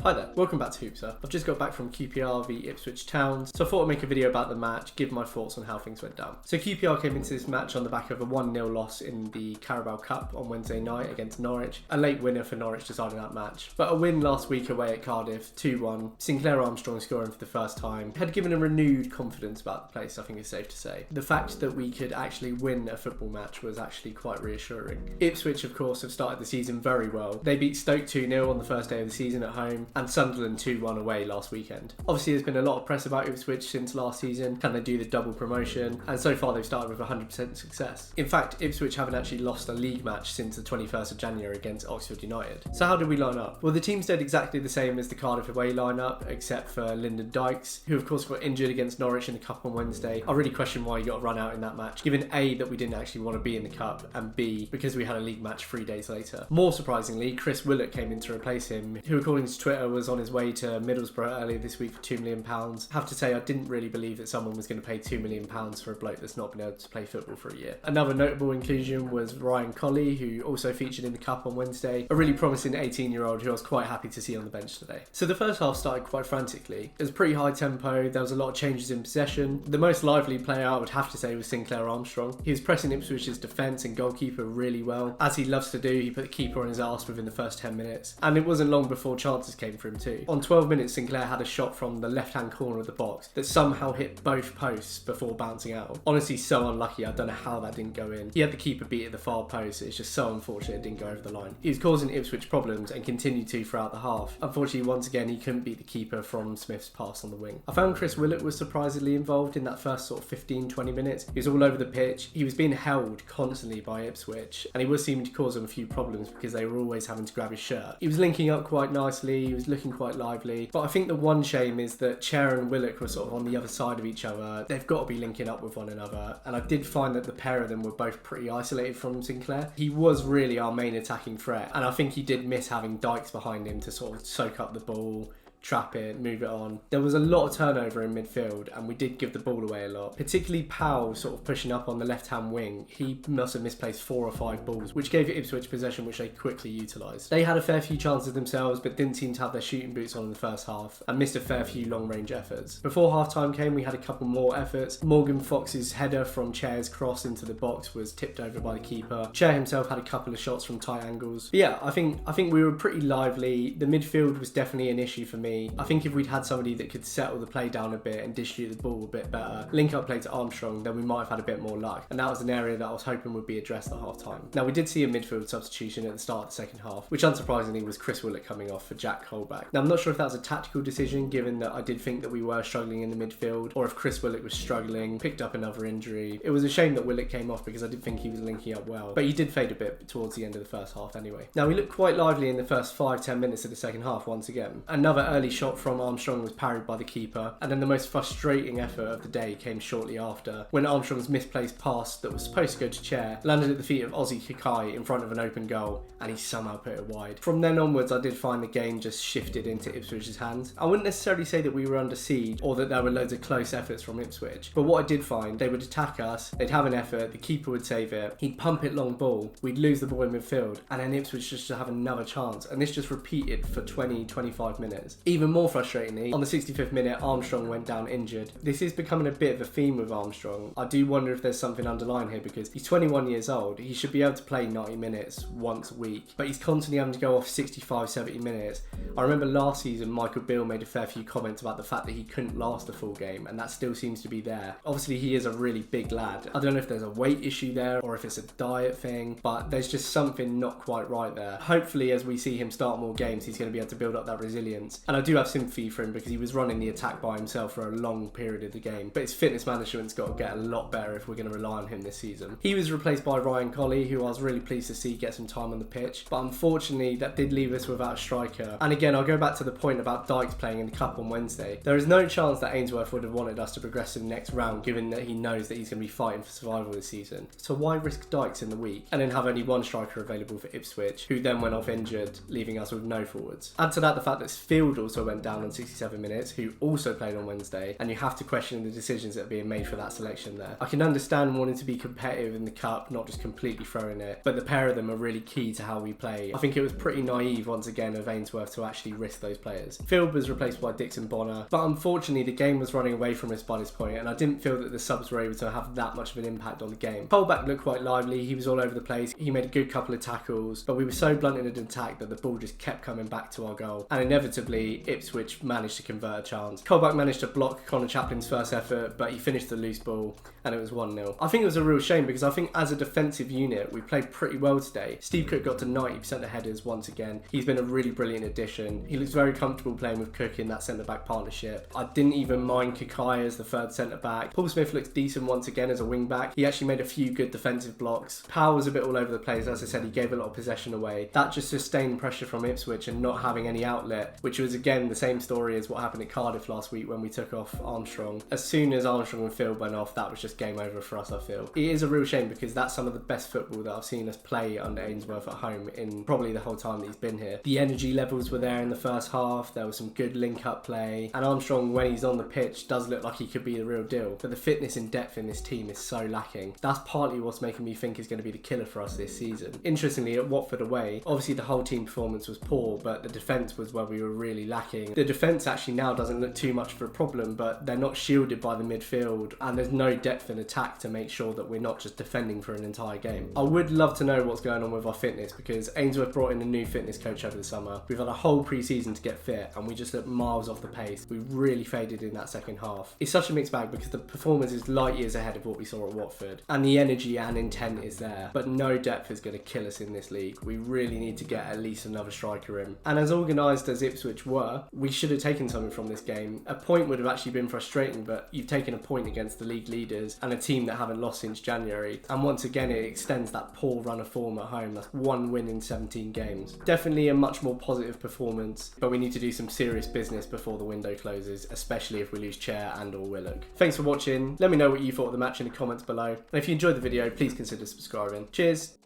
Hi there, welcome back to Hoopsa. I've just got back from QPR v Ipswich Town, so I thought I'd make a video about the match, give my thoughts on how things went down. So QPR came into this match on the back of a 1-0 loss in the Carabao Cup on Wednesday night against Norwich, a late winner for Norwich deciding that match. But a win last week away at Cardiff, 2-1, Sinclair Armstrong scoring for the first time, had given a renewed confidence about the place, I think it's safe to say. The fact that we could actually win a football match was actually quite reassuring. Ipswich, of course, have started the season very well. They beat Stoke 2-0 on the first day of the season at home, and Sunderland 2-1 away last weekend. Obviously there's been a lot of press about Ipswich since last season. Can they do the double promotion? And so far they've started with 100% success. In fact, Ipswich haven't actually lost a league match since the 21st of January against Oxford United. So how did we line up? Well, the team stayed exactly the same as the Cardiff away lineup, except for Lyndon Dykes, who of course got injured against Norwich in the Cup on Wednesday. I really question why he got run out in that match, given A, that we didn't actually want to be in the Cup, and B, because we had a league match 3 days later. More surprisingly, Chris Willock came in to replace him, who according to Twitter was on his way to Middlesbrough earlier this week for £2 million. I have to say, I didn't really believe that someone was going to pay £2 million for a bloke that's not been able to play football for a year. Another notable inclusion was Ryan Colley, who also featured in the Cup on Wednesday, a really promising 18-year-old who I was quite happy to see on the bench today. So the first half started quite frantically. It was pretty high tempo, there was a lot of changes in possession. The most lively player I would have to say was Sinclair Armstrong. He was pressing Ipswich's defence and goalkeeper really well. As he loves to do, he put the keeper on his arse within the first 10 minutes. And it wasn't long before chances came for him too. On 12 minutes, Sinclair had a shot from the left-hand corner of the box that somehow hit both posts before bouncing out. Honestly, so unlucky. I don't know how that didn't go in. He had the keeper beat at the far post. It's just so unfortunate it didn't go over the line. He was causing Ipswich problems and continued to throughout the half. Unfortunately, once again, he couldn't beat the keeper from Smith's pass on the wing. I found Chris Willock was surprisingly involved in that first sort of 15-20 minutes. He was all over the pitch. He was being held constantly by Ipswich, and he was seeming to cause them a few problems because they were always having to grab his shirt. He was linking up quite nicely. He was looking quite lively. But I think the one shame is that Chair and Willock were sort of on the other side of each other. They've got to be linking up with one another, and I did find that the pair of them were both pretty isolated from Sinclair. He was really our main attacking threat, and I think he did miss having Dykes behind him to sort of soak up the ball, trap it, move it on. There was a lot of turnover in midfield, and we did give the ball away a lot. Particularly Powell sort of pushing up on the left-hand wing. He must have misplaced 4 or 5 balls, which gave Ipswich possession, which they quickly utilised. They had a fair few chances themselves, but didn't seem to have their shooting boots on in the first half, and missed a fair few long-range efforts. Before half-time came, we had a couple more efforts. Morgan Fox's header from Chair's cross into the box was tipped over by the keeper. Chair himself had a couple of shots from tight angles. But yeah, I think we were pretty lively. The midfield was definitely an issue for me. I think if we'd had somebody that could settle the play down a bit and distribute the ball a bit better, link up play to Armstrong, then we might have had a bit more luck. And that was an area that I was hoping would be addressed at half time. Now, we did see a midfield substitution at the start of the second half, which unsurprisingly was Chris Willock coming off for Jack Colback. Now, I'm not sure if that was a tactical decision, given that I did think that we were struggling in the midfield, or if Chris Willock was struggling, picked up another injury. It was a shame that Willock came off because I did think he was linking up well, but he did fade a bit towards the end of the first half anyway. Now, we looked quite lively in the first 5-10 minutes of the second half once again. Another early shot from Armstrong was parried by the keeper, and then the most frustrating effort of the day came shortly after, when Armstrong's misplaced pass that was supposed to go to Chair landed at the feet of Ozzy Kakai in front of an open goal, and he somehow put it wide. From then onwards, I did find the game just shifted into Ipswich's hands. I wouldn't necessarily say that we were under siege or that there were loads of close efforts from Ipswich, but what I did find, they would attack us, they'd have an effort, the keeper would save it, he'd pump it long ball, we'd lose the ball in midfield, and then Ipswich just to have another chance, and this just repeated for 20-25 minutes. Even more frustratingly, on the 65th minute, Armstrong went down injured. This is becoming a bit of a theme with Armstrong. I do wonder if there's something underlying here, because he's 21 years old. He should be able to play 90 minutes once a week, but he's constantly having to go off 65-70 minutes. I remember last season, Michael Beale made a fair few comments about the fact that he couldn't last a full game, and that still seems to be there. Obviously, he is a really big lad. I don't know if there's a weight issue there, or if it's a diet thing, but there's just something not quite right there. Hopefully, as we see him start more games, he's going to be able to build up that resilience, and I do have sympathy for him because he was running the attack by himself for a long period of the game, but his fitness management's got to get a lot better if we're going to rely on him this season. He was replaced by Ryan Colley, who I was really pleased to see get some time on the pitch, but unfortunately that did leave us without a striker. And again, I'll go back to the point about Dykes playing in the Cup on Wednesday. There is no chance that Ainsworth would have wanted us to progress to the next round, given that he knows that he's going to be fighting for survival this season. So why risk Dykes in the week and then have only one striker available for Ipswich, who then went off injured, leaving us with no forwards? Add to that the fact that Fieldall also went down on 67 minutes, who also played on Wednesday, and you have to question the decisions that are being made for that selection there. I can understand wanting to be competitive in the cup, not just completely throwing it, but the pair of them are really key to how we play. I think it was pretty naive once again of Ainsworth to actually risk those players. Field was replaced by Dixon Bonner, but unfortunately the game was running away from us by this point, and I didn't feel that the subs were able to have that much of an impact on the game. Colback looked quite lively, he was all over the place, he made a good couple of tackles, but we were so blunt in an attack that the ball just kept coming back to our goal, and inevitably Ipswich managed to convert a chance. Colback managed to block Connor Chaplin's first effort, but he finished the loose ball, and it was 1-0. I think it was a real shame because I think as a defensive unit we played pretty well today. Steve Cook got to 90% of headers once again. He's been a really brilliant addition. He looks very comfortable playing with Cook in that centre-back partnership. I didn't even mind Kakai as the third centre-back. Paul Smith looks decent once again as a wing-back. He actually made a few good defensive blocks. Powell was a bit all over the place. As I said, he gave a lot of possession away. That just sustained pressure from Ipswich and not having any outlet, which was again the same story as what happened at Cardiff last week when we took off Armstrong. As soon as Armstrong and Field went off, that was just game over for us, I feel. It is a real shame because that's some of the best football that I've seen us play under Ainsworth at home in probably the whole time that he's been here. The energy levels were there in the first half, there was some good link-up play, and Armstrong, when he's on the pitch, does look like he could be the real deal, but the fitness and depth in this team is so lacking. That's partly what's making me think is going to be the killer for us this season. Interestingly, at Watford away, obviously the whole team performance was poor, but the defence was where we were really lacking. The defence actually now doesn't look too much of a problem, but they're not shielded by the midfield, and there's no depth in attack to make sure that we're not just defending for an entire game. I would love to know what's going on with our fitness because Ainsworth brought in a new fitness coach over the summer. We've had a whole pre-season to get fit and we just look miles off the pace. We really faded in that second half. It's such a mixed bag because the performance is light years ahead of what we saw at Watford and the energy and intent is there, but no depth is going to kill us in this league. We really need to get at least another striker in. And as organised as Ipswich were, we should have taken something from this game. A point would have actually been frustrating, but you've taken a point against the league leaders and a team that haven't lost since January, and once again it extends that poor run of form at home. That's one win in 17 games. Definitely a much more positive performance, but we need to do some serious business before the window closes, especially if we lose Chair and or Willock. Thanks for watching. Let me know what you thought of the match in the comments below, and if you enjoyed the video please consider subscribing. Cheers!